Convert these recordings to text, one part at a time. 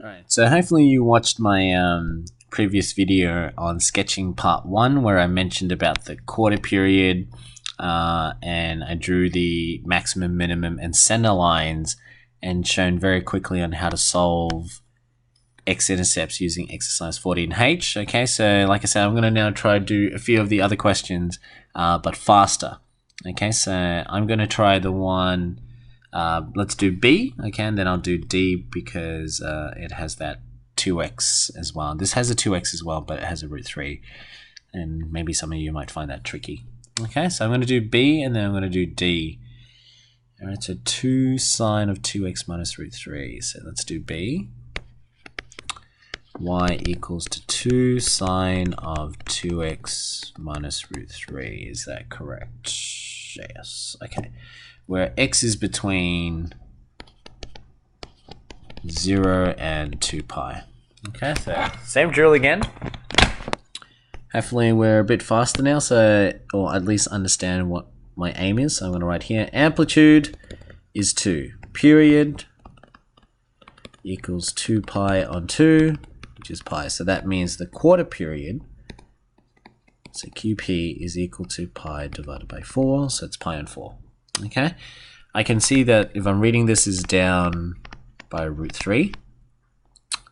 Alright, so hopefully you watched my previous video on sketching part 1 where I mentioned about the quarter period and I drew the maximum, minimum and center lines and shown very quickly on how to solve x-intercepts using exercise 14H. Okay, so like I said, I'm going to now try to do a few of the other questions but faster. Okay, so I'm going to try the one, let's do B, okay, and then I'll do D because it has that 2x as well. This has a 2x as well, but it has a root 3, and maybe some of you might find that tricky. Okay, so I'm going to do B, and then I'm going to do D. All right, so 2 sine of 2x minus root 3. So let's do B. Y equals to 2 sine of 2x minus root 3. Is that correct? Yes. Okay. Where x is between 0 and 2 pi. Okay, so same drill again. Hopefully we're a bit faster now, so or at least understand what my aim is. So I'm going to write here amplitude is 2. Period equals 2 pi on 2, which is pi. So that means the quarter period, so QP is equal to pi divided by 4, so it's pi on 4. Okay, I can see that if I'm reading this is down by root 3,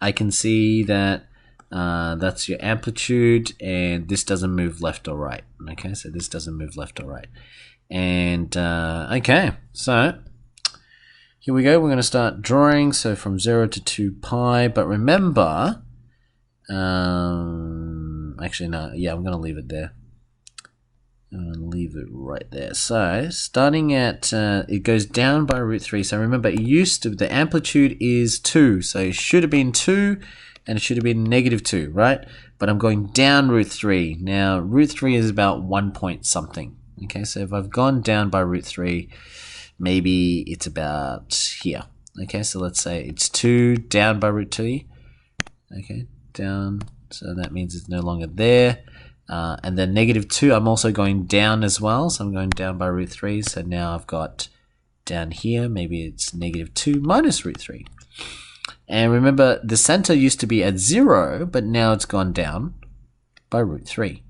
I can see that that's your amplitude, and this doesn't move left or right. Okay, so this doesn't move left or right. And okay, so here we go. We're going to start drawing. So from 0 to 2 pi, but remember, actually no, yeah, I'm going to leave it there. Leave it right there. So starting at it goes down by root 3. So remember, it used to, the amplitude is 2, so it should have been 2 and it should have been negative 2, right? But I'm going down root 3. Now root 3 is about 1 point something. Okay, so if I've gone down by root 3, maybe it's about here. Okay, so let's say it's 2 down by root 2. Okay, down, so that means it's no longer there. And then negative 2, I'm also going down as well. So I'm going down by root 3. So now I've got down here, maybe it's negative 2 minus root 3. And remember, the center used to be at 0, but now it's gone down by root 3.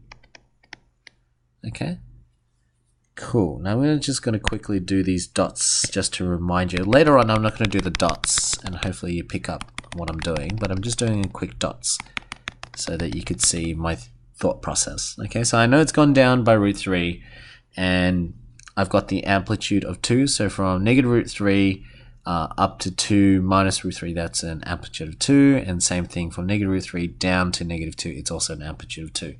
Okay. Cool. Now we're just going to quickly do these dots just to remind you. Later on, I'm not going to do the dots, and hopefully you pick up what I'm doing. But I'm just doing a quick dots so that you could see my thought process. Okay, so I know it's gone down by root 3, and I've got the amplitude of 2. So from negative root 3 up to 2 minus root 3, that's an amplitude of 2. And same thing from negative root 3 down to negative 2, it's also an amplitude of 2.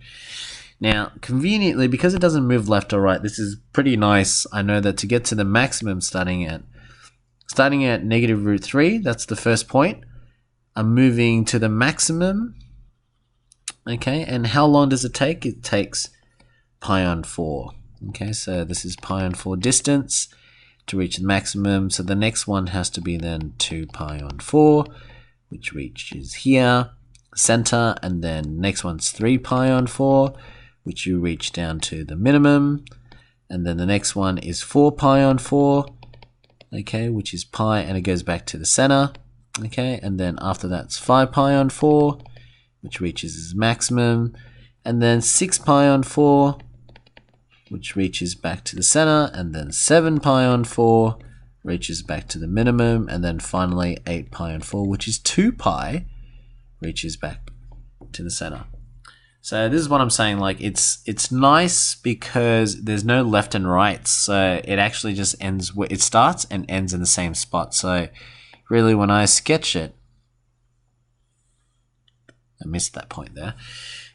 Now, conveniently, because it doesn't move left or right, this is pretty nice. I know that to get to the maximum starting at negative root 3, that's the first point. I'm moving to the maximum. Okay, and how long does it take? It takes pi on 4. Okay, so this is pi on 4 distance to reach the maximum. So the next one has to be then 2 pi on 4, which reaches here, center, and then next one's 3 pi on 4, which you reach down to the minimum. And then the next one is 4 pi on 4, okay, which is pi, and it goes back to the center. Okay, and then after that's 5 pi on 4, which reaches its maximum, and then 6 pi on 4, which reaches back to the center, and then 7 pi on 4 reaches back to the minimum, and then finally 8 pi on 4, which is 2 pi, reaches back to the center. So this is what I'm saying, like it's nice because there's no left and right, so it actually just ends where it starts and ends in the same spot. So really when I sketch it, I missed that point there.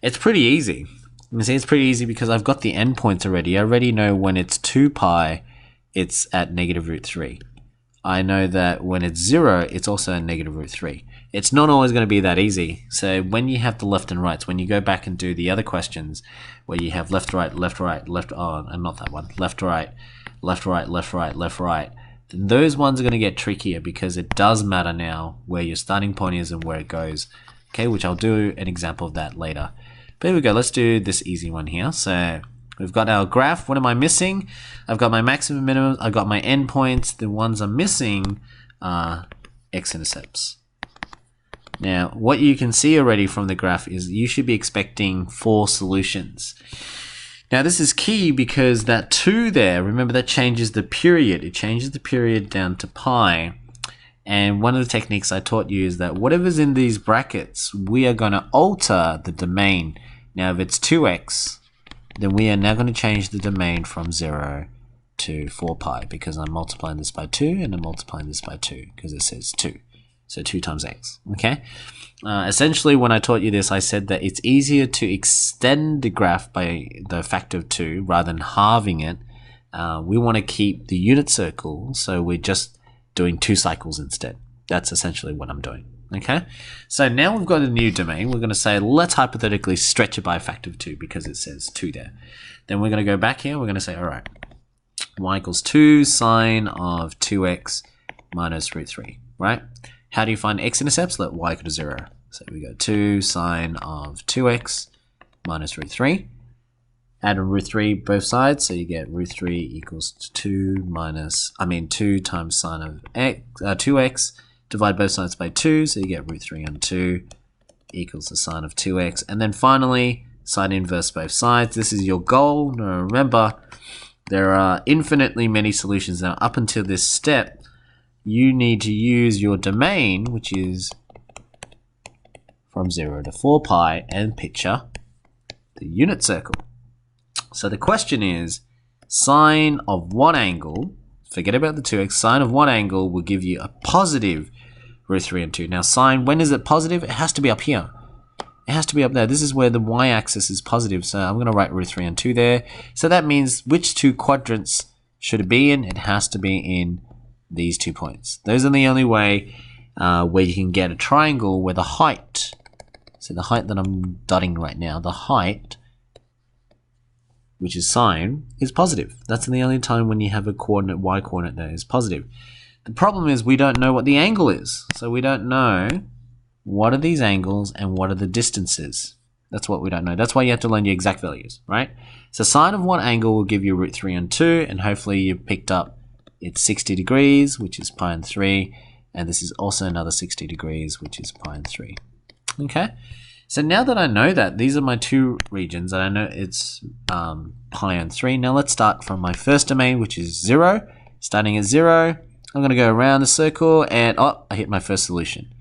It's pretty easy. You see, it's pretty easy because I've got the endpoints already. I already know when it's 2 pi, it's at negative root 3. I know that when it's 0, it's also at negative root 3. It's not always going to be that easy. So when you have the left and rights, when you go back and do the other questions where you have left, right, left, right, left, oh, not that one, left, right, left, right, left, right, left, right, then those ones are going to get trickier because it does matter now where your starting point is and where it goes. Okay, which I'll do an example of that later. But here we go, let's do this easy one here. So we've got our graph. What am I missing? I've got my maximum, minimum, I've got my endpoints. The ones I'm missing are x-intercepts. Now, what you can see already from the graph is you should be expecting 4 solutions. Now, this is key because that 2 there, remember that changes the period. It changes the period down to pi. And one of the techniques I taught you is that whatever's in these brackets, we are going to alter the domain. Now, if it's 2x, then we are now going to change the domain from 0 to 4 pi because I'm multiplying this by 2 and I'm multiplying this by 2 because it says 2. So 2 times x, okay? Essentially, when I taught you this, I said that it's easier to extend the graph by the factor of 2 rather than halving it. We want to keep the unit circle, so we're just doing 2 cycles instead. That's essentially what I'm doing, okay? So now we've got a new domain. We're going to say, let's hypothetically stretch it by a factor of 2 because it says 2 there. Then we're going to go back here. We're going to say, all right, y equals 2 sine of 2x minus root 3, right? How do you find x-intercepts? Let y equal to 0. So we go 2 sine of 2x minus root 3. Add a root 3 both sides, so you get root 3 equals 2 times sine of 2x. Divide both sides by 2, so you get root 3 on 2 equals the sine of 2x. And then finally, sine inverse both sides. This is your goal. Now remember, there are infinitely many solutions. Now, up until this step, you need to use your domain, which is from 0 to 4 pi, and picture the unit circle. So the question is, sine of what angle, forget about the 2x, sine of what angle will give you a positive root 3 and 2. Now sine, when is it positive? It has to be up here. It has to be up there. This is where the y-axis is positive, so I'm going to write root 3 and 2 there. So that means which 2 quadrants should it be in? It has to be in these 2 points. Those are the only way where you can get a triangle where the height, so the height that I'm dotting right now, the height, which is sine, is positive. That's the only time when you have a coordinate, y coordinate that is positive. The problem is we don't know what the angle is. So we don't know what are these angles and what are the distances. That's what we don't know. That's why you have to learn your exact values, right? So sine of what angle will give you root 3 and 2, and hopefully you picked up it's 60 degrees, which is pi and 3, and this is also another 60 degrees, which is pi and 3. Okay, so now that I know that, these are my 2 regions, and I know it's pi and 3. Now let's start from my first domain, which is 0. Starting at 0, I'm going to go around the circle, and I hit my first solution.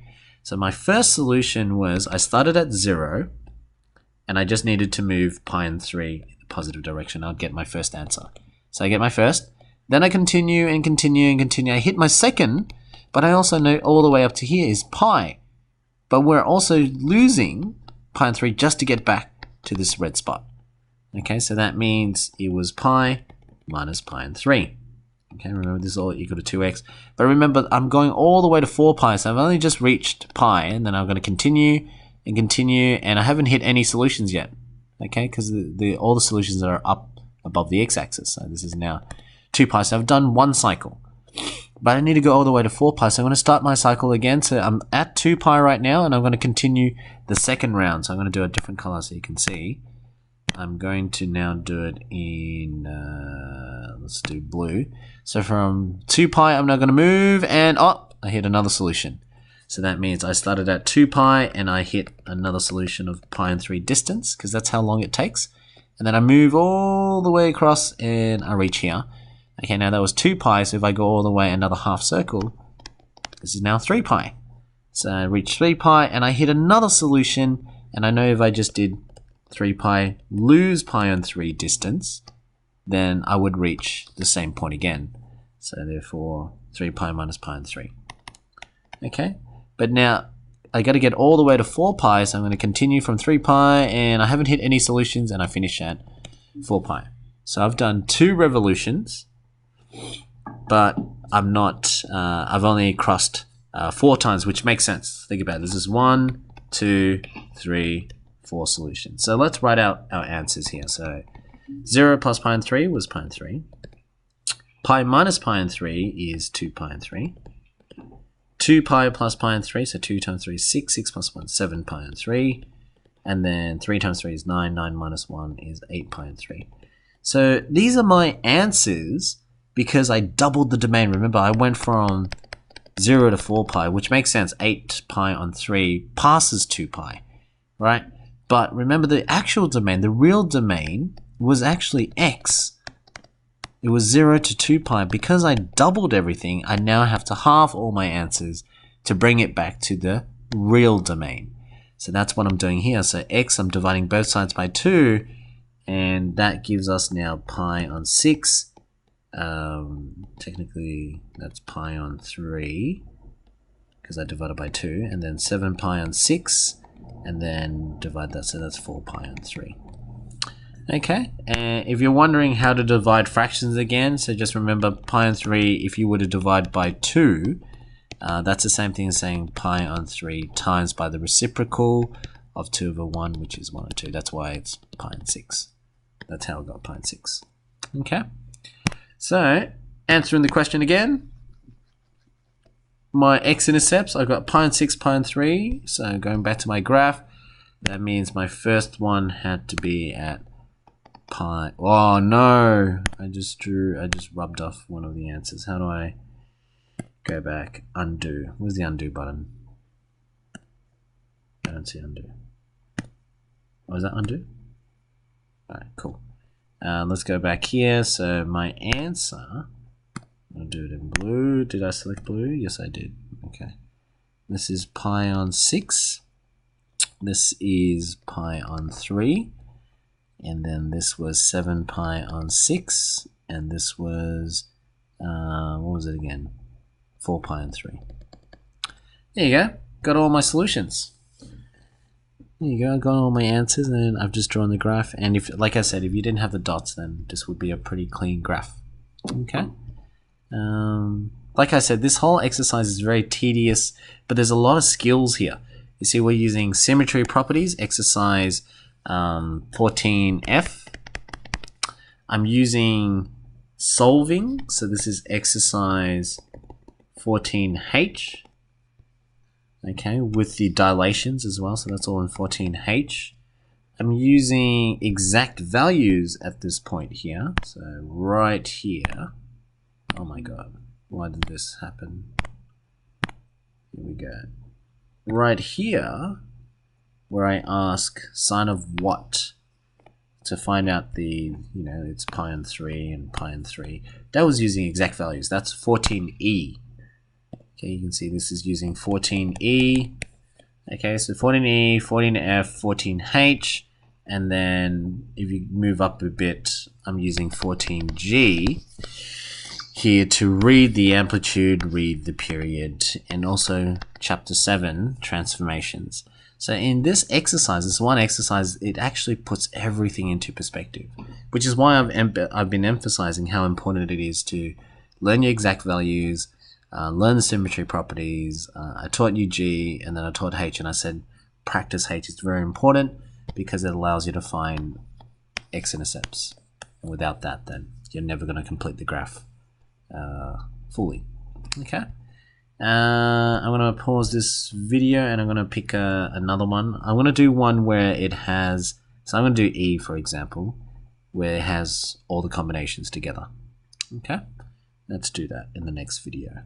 So my first solution was I started at 0, and I just needed to move pi and 3 in the positive direction. I'd get my first answer. So I get my first. Then I continue and continue and continue. I hit my second, but I also know all the way up to here is pi. But we're also losing pi and 3 just to get back to this red spot. Okay, so that means it was pi minus pi and 3. Okay, remember this is all equal to 2x. But remember, I'm going all the way to 4 pi, so I've only just reached pi, and then I'm going to continue and continue, and I haven't hit any solutions yet. Okay, because all the solutions are up above the x-axis. So this is now 2 pi, so I've done 1 cycle. But I need to go all the way to 4 pi, so I'm going to start my cycle again. So I'm at 2 pi right now, and I'm going to continue the second round. So I'm going to do a different color so you can see. I'm going to now do it in, let's do blue. So from 2 pi, I'm now going to move, and I hit another solution. So that means I started at 2 pi, and I hit another solution of pi and 3 distance, because that's how long it takes. And then I move all the way across, and I reach here. Okay, now that was 2 pi, so if I go all the way another half circle, this is now 3 pi. So I reach 3 pi, and I hit another solution, and I know if I just did 3 pi, lose pi and 3 distance, then I would reach the same point again. So therefore, 3 pi minus pi and 3. Okay, but now I got to get all the way to 4 pi, so I'm going to continue from 3 pi, and I haven't hit any solutions, and I finish at 4 pi. So I've done 2 revolutions, but I'm not, I've only crossed 4 times, which makes sense. Think about it. This is 1, 2, 3, 4 solutions. So let's write out our answers here. So 0 plus pi and 3 was pi and 3. Pi minus pi and 3 is 2 pi and 3. 2 pi plus pi and 3, so 2 times 3 is 6, 6 plus 1 is 7 pi and 3. And then 3 times 3 is 9, 9 minus 1 is 8 pi and 3. So these are my answers because I doubled the domain. Remember, I went from 0 to 4 pi, which makes sense. 8 pi on 3 passes 2 pi, right? But remember the actual domain, the real domain was actually x. It was 0 to 2 pi. Because I doubled everything, I now have to halve all my answers to bring it back to the real domain. So that's what I'm doing here. So x, I'm dividing both sides by 2, and that gives us now pi on 6. Technically, that's pi on 3, because I divided by 2, and then 7 pi on 6, and then divide that, so that's 4 pi on 3. Okay, and if you're wondering how to divide fractions again, so just remember pi on 3, if you were to divide by 2, that's the same thing as saying pi on 3 times by the reciprocal of 2 over 1, which is 1 over 2. That's why it's pi on 6. That's how I got pi on 6. Okay, so answering the question again, my x-intercepts, I got pi on 6, pi on 3. So going back to my graph, that means my first one had to be at pi. Oh no, I just rubbed off one of the answers. How do I go back? Undo. Where's the undo button? I don't see undo. Oh, is that undo? Alright, cool. Let's go back here. So my answer, I'll do it in blue. Did I select blue? Yes, I did. Okay. This is pi on 6. This is pi on 3. And then this was 7 pi on 6. And this was, what was it again? 4 pi on 3. There you go. Got all my solutions. There you go. I got all my answers, and I've just drawn the graph. And if, like I said, if you didn't have the dots, then this would be a pretty clean graph. Okay. Like I said, this whole exercise is very tedious, but there's a lot of skills here. You see, we're using symmetry properties, exercise 14F. I'm using solving, so this is exercise 14H. Okay, with the dilations as well, so that's all in 14H. I'm using exact values at this point here, so right here. Oh my god, why did this happen? Here we go. Right here, where I ask sine of what to find out the, it's pi on 3 and pi on 3. That was using exact values. That's 14E. Okay, you can see this is using 14E. Okay, so 14E, 14F, 14H, and then if you move up a bit, I'm using 14G here to read the amplitude, read the period, and also chapter 7, transformations. So in this exercise, this one exercise, it actually puts everything into perspective, which is why I've been emphasizing how important it is to learn your exact values, learn the symmetry properties. I taught you G, and then I taught H, and I said practice H is very important because it allows you to find x-intercepts. And without that, then you're never going to complete the graph fully. Okay. I'm going to pause this video and I'm going to pick another one. I'm going to do one where it has, so I'm going to do E, for example, where it has all the combinations together. Okay. Let's do that in the next video.